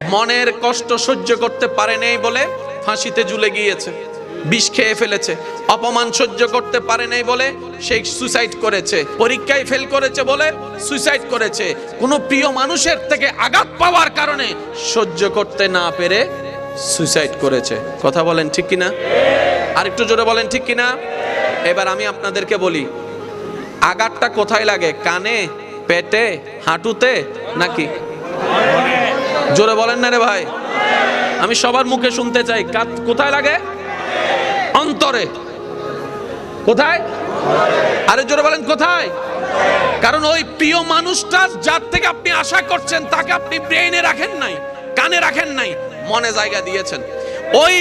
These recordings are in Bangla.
মনের কষ্ট সহ্য করতে পারে নাই বলে ফাঁসিতে ঝুলে গিয়েছে, বিষ খেয়ে ফেলেছে। অপমান সহ্য করতে পারে নাই বলে সে সুইসাইড করেছে। পরীক্ষায় ফেল করেছে বলে সুইসাইড করেছে। কোনো প্রিয় মানুষের থেকে আঘাত পাওয়ার কারণে সহ্য করতে না পেরে সুইসাইড করেছে। কথা বলেন ঠিক কিনা? আরেকটু জোরে বলেন ঠিক কিনা? এবার আমি আপনাদেরকে বলি, আঘাতটা কোথায় লাগে? কানে, পেটে, হাঁটুতে নাকি? জোরে বলেন না রে ভাই, আমি সবার মুখে শুনতে চাই। কোথায় লাগে? অন্তরে। কোথায়? আরে জোরে বলেন কোথায়? কারণ ওই প্রিয় মানুষটা যার থেকে আপনি আশা করছেন তাকে আপনি ব্রেইনে রাখেন নাই, কানে রাখেন নাই, মনে জায়গা দিয়েছেন। ওই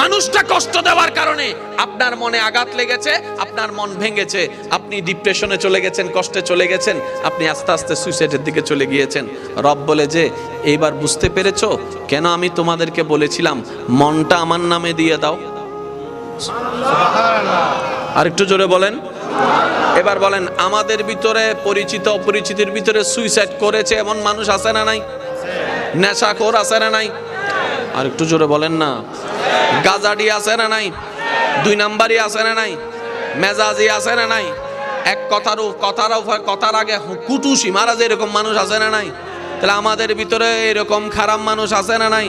মানুষটা কষ্ট দেওয়ার কারণে আপনার মনে আঘাত লেগেছে, আপনার মন ভেঙেছে, আপনি ডিপ্রেশনে চলে গেছেন, কষ্টে চলে গেছেন, আপনি আস্তে আস্তে সুইসাইডের দিকে চলে গিয়েছেন। রব বলে যে এইবার বুঝতে পেরেছো কেন আমি তোমাদেরকে বলেছিলাম মনটা আমার নামে দিয়ে দাও? আরেকটু জোরে বলেন। এবার বলেন, আমাদের ভিতরে পরিচিত অপরিচিতের ভিতরে সুইসাইড করেছে এমন মানুষ আছে না নাই? নেশাখোর আছে না নাই? আরেকটু জোরে বলেন না। গাজাডি আছে না নাই? দুই নাম্বারই আছে না নাই? মেজাজি আছে না নাই? এক কথার আগে কুটুসি মারা যে এরকম মানুষ আছে না নাই? তাহলে আমাদের ভিতরে এরকম খারাপ মানুষ আছে না নাই?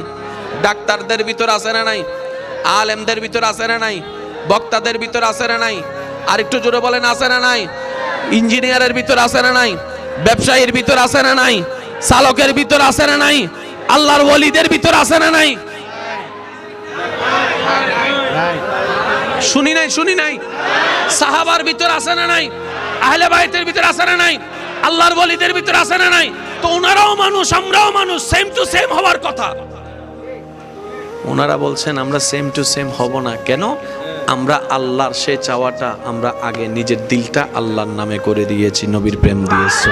ডাক্তারদের ভিতর আছে না নাই? আলেমদের ভিতর আছে না নাই? বক্তাদের ভিতর আছে না নাই? আরেকটু জোরে বলেন আছে না নাই? ইঞ্জিনিয়ারের ভিতর আছে না নাই? ব্যবসায়ীর ভিতর আছে না নাই? চালকের ভিতর আছে না নাই? আল্লাহর ওলিদের ভিতর আছে না নাই? শুনি নাই? সাহাবার ভিতর আছে না নাই? আহলে বাইতের ভিতর আছে না নাই? আল্লাহর ওলিদের ভিতর আছে না নাই? তো ওনারাও মানুষ, আমরাও মানুষ, সেম টু সেম হওয়ার কথা। ওনারা বলছেন আমরা সেম টু সেম হব না। কেন? আমরা আল্লাহর সে চাওয়াটা আমরা আগে নিজের দিলটা আল্লাহর নামে করে দিয়েছি, নবীর প্রেম দিয়েছি।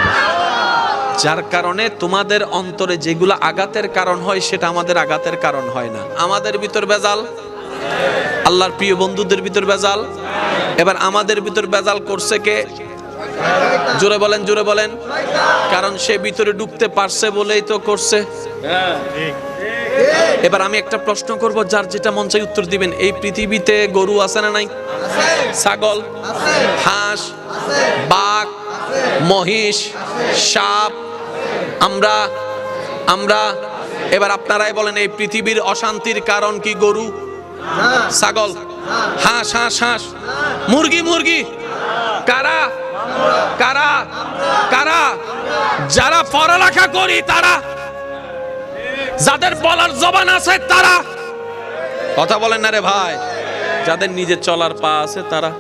যার কারণে তোমাদের অন্তরে যেগুলো আঘাতের কারণ হয় সেটা আমাদের আঘাতের কারণ হয় না। আমাদের ভিতর বেজাল, আল্লাহর প্রিয় বন্ধুদের ভিতর বেজাল। এবার আমাদের ভিতর বেজাল করছে কে? জোরে বলেন, জোরে বলেন। কারণ সে ভিতরে ঢুকতে পারছে বলেই তো করছে। এবার আমি একটা প্রশ্ন করব, যার যেটা মন চাই উত্তর দিবেন। এই পৃথিবীতে গরু আছে না নাই? ছাগল, হাঁস, বাঘ, মহিষ, সাপ, আমরা এবার আপনারাই বলেন, এই পৃথিবীর অশান্তির কারণ কি? গরু, ছাগল, হাঁস, মুরগি। কারা? যারা পড়ালেখা করি তারা, যাদের বলার জবান আছে তারা। কথা বলেন না রে ভাই? যাদের নিজের চলার পা আছে তারা।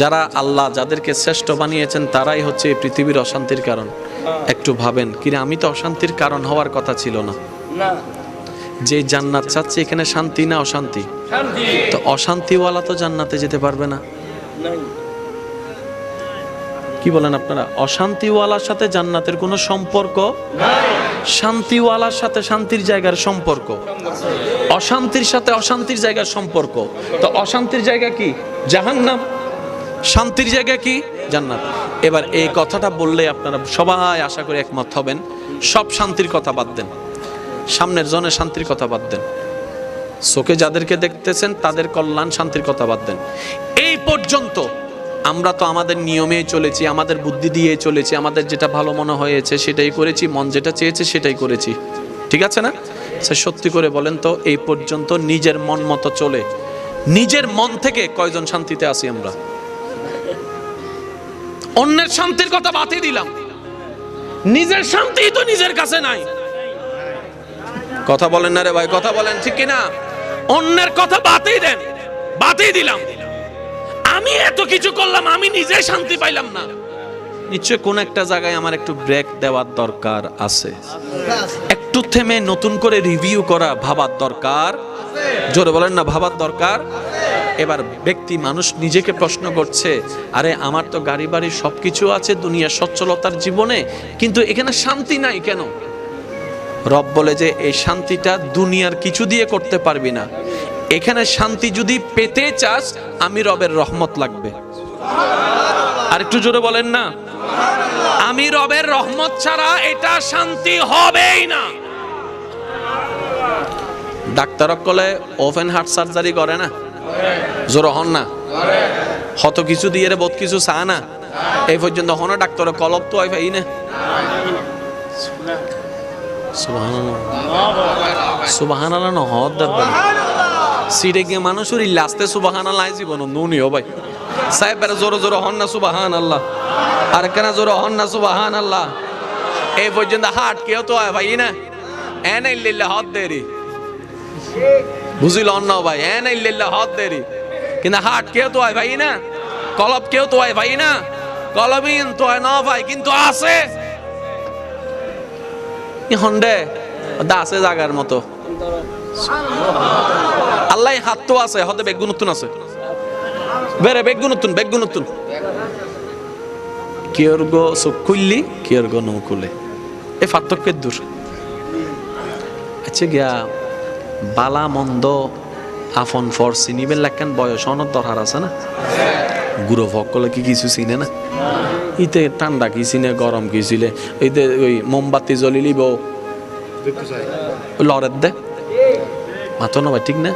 যারা আল্লাহ যাদেরকে শ্রেষ্ঠ বানিয়েছেন তারাই হচ্ছে এই পৃথিবীর অশান্তির কারণ। একটু ভাবেন, কিরে আমি তো অশান্তির কারণ হওয়ার কথা ছিল না। যে জান্নাত চাচ্ছে এখানে শান্তি না অশান্তি? তো অশান্তিওয়ালা তো জান্নাতে যেতে পারবে না। কি বলেন আপনারা? অশান্তিওয়ালার সাথে জান্নাতের কোনো সম্পর্ক নাই। শান্তিওয়ালার সাথে শান্তির জায়গার সম্পর্ক, অশান্তির সাথে অশান্তির জায়গার সম্পর্ক। তো অশান্তির জায়গা কি? জাহান্নাম। শান্তির জায়গা কি? জান্নাত। এবার এই কথাটা বললে আপনারা সবাই আশা করি একমত হবেন। সব শান্তির কথা বাদ দেন, সামনের জনে শান্তির কথা বাদ দেন, চোখে যাদেরকে দেখতেছেন তাদের কল্যাণ শান্তির কথা বাদ দেন। এই পর্যন্ত আমরা তো আমাদের নিয়মেই চলেছি, আমাদের বুদ্ধি দিয়ে চলেছি, আমাদের যেটা ভালো মনে হয়েছে সেটাই করেছি, মন যেটা চেয়েছে সেটাই করেছি। ঠিক আছে না? সত্যি করে বলেন তো, এই পর্যন্ত নিজের মন মতো চলে নিজের মন থেকে কয়জন শান্তিতে আছি আমরা? অন্যের শান্তির কথা বাদই দিলাম, নিজের শান্তি তো নিজের কাছে নাই। কথা বলেন না রে ভাই? কথা বলেন ঠিক কিনা? অন্যের কথা বাদই দেন, বাদই দিলাম। আমি এত কিছু করলাম, আমি নিজে শান্তি পাইলাম না। নিশ্চয় কোন একটা জায়গায় আমার একটু ব্রেক দেওয়ার দরকার আছে, একটু থেমে নতুন করে রিভিউ করা, ভাবার দরকার। জোরে বলেন না, ভাবার দরকার। এবার ব্যক্তি মানুষ নিজেকে প্রশ্ন করছে, আরে আমার তো গাড়ি বাড়ি সবকিছু আছে দুনিয়ার সচ্ছলতার জীবনে, কিন্তু এখানে শান্তি নাই কেন? রব বলে যে এই শান্তিটা দুনিয়ার কিছু দিয়ে করতে পারবি না। এখানে শান্তি যদি পেতে চাস, আমি রবের রহমত লাগবে। আর একটু জোরে বলেন না, আমি রবের রহমত ছাড়া এটা শান্তি হবেই না। ডাক্তারক কলে ওপেন হার্ট সার্জারি করে না, জোর হন না, হত কিছু দিয়ে রে বহুত কিছু চা না, এই পর্যন্ত হন ডাক্তারের কলব তো হয় না। সুবহানাল্লাহ নহদ দরবার সিটে গিয়ে মানুষের লাস্টে সুবহানাল্লাহ জীবন নুনিও ভাই সাহেবের জোরে জোরে হন না সুবহানাল্লাহ, আর কেন জোরে হন না সুবহানাল্লাহ। এই পর্যন্ত হাট কেউ তো হয় ভাই না, এন ইল্লাল্লাহ হদ দেরি বুঝিল অন্য ভাই, এন ইল্লাল্লাহ হদ দেরি, কিন্তু হাট কেউ তো হয় ভাই না, কলব কেউ তো হয় ভাই না, কলবিন তো হয় না ভাই, কিন্তু আছে হন্ডে দাসে জাগার মতো আল্লাহ হাত তো আছে, হতে বেগুন নতুন আছে, বেরে বেগুন নতুন কেউর গো চোখ খুললি কেউর গো নৌ খুলে, এ পার্থক্যের দূর। আচ্ছা গিয়া বালা মন্দ আফন ফর চিনিবেন লাগেন বয়স অনেক দরকার আছে না, গুরু ভক্কলে কি কিছু চিনে না, ইতে ঠান্ডা কি চিনে গরম কি ছিলে, ইতে ওই মোমবাতি জ্বলিলিব লড়ের দে মাতো না ভাই ঠিক না।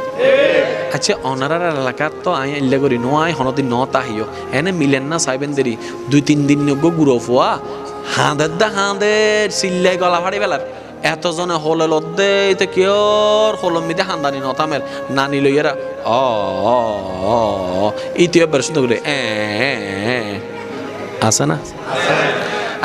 আচ্ছা অনারার এলাকার তো আই ইল্লা করি নোয়াই হনদিন ন তাহিও এনে মিলেন না সাইবেন দেরি 2-3 দিন গুরু ফুয়া হাঁদের দা হাঁদের চিল্লাই গলা ফাড়ি বেলার এতজনে হলে লদ্দে এতে কেউর হলম মিদে হান্দানি নতামের নানি লইয়েরা ইতিও বের শুনতে করে আছে না।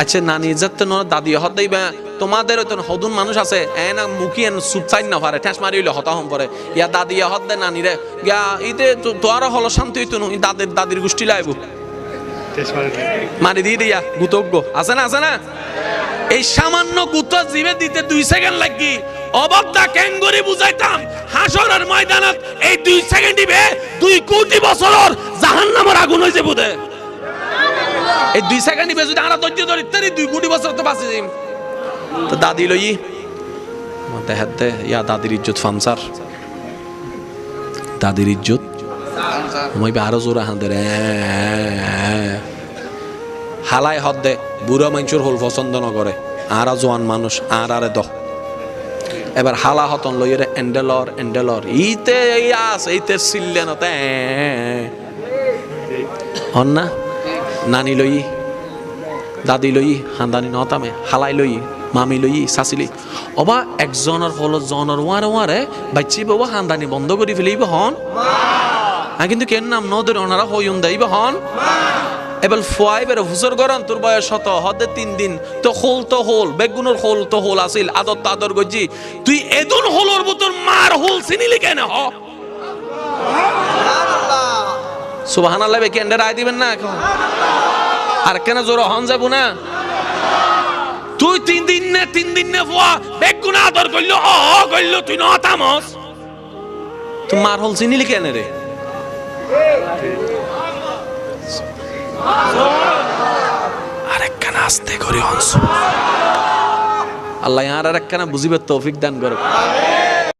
আচ্ছা নানি যাতে ন দাদি হত দিবা তোমাদের হদুন মানুষ আছে এনা মুখি এন সুপ চাই না পারে ঠেস মারি হইলে হতা হম পরে ইয়া দাদি হত দে নানি রে গা ইতে তোর হলো শান্তি হইতো নি দাদির গোষ্ঠী লাইব মারি দিয়ে দিয়া গুতজ্ঞ আছে না। এই সামান্য গুতো জিবে দিতে 2 সেকেন্ড লাগি অবদ্ধা ক্যাঙ্গুরি বুঝাইতাম হাসরের ময়দানত এই 2 সেকেন্ড দিবে 2 কোটি বছরের জাহান্নামের আগুন হই যাবে দে, এই 2 সেকেন্ড দিবে যদি আমরা ধৈর্য ধরি তারি 2 কোটি বছর তো বাঁচে যাইম। তো দাদি লই মতে হাতে ইয়া দাদির ইজ্জত ফামসার, দাদির ইজ্জত মই আরো জোরা হাঁদের হালাই হদ দে বুড়া মানুষের হল পছন্দ ন করে আর জোয়ান মানুষ আর আরে দ এবার হালা হতন লইরে এন্ডেলর ইতে ইয়াস এইতে সিললেন তে হন না নানি লই দাদি লই হান্দানি নতামে হালাই লই মামি লই সাসিলি অবা একজনের হলো জনের ওয়ারে বাচ্চি বাবা হান্দানি বন্ধ করে ফেলিব হন কিন্তু কেন নাম নদর ওনারা হইন দেইব হন এবার ফুয়াই বের হুজুর গরন তোর বয়স শত হদে 3 দিন তো হোল বেগুনের হোল তো হোল আসিল আদর গজি তুই এদুন হোলর ভিতর মার হোল চিনিলি কেন হ সুবহানাল্লাহ বে কেন রায় দিবেন না আর কেন জোর হন যাব না তুই 3 দিন নে ফুয়া বেগুন আদর কইলো কইলো তুই না তামস তুই মার হোল চিনিলি কেন রে আরেকখানা আস্তে করে হনস আল্লাহ আর আরেকখানা বুঝিবার তৌফিক দান করুক।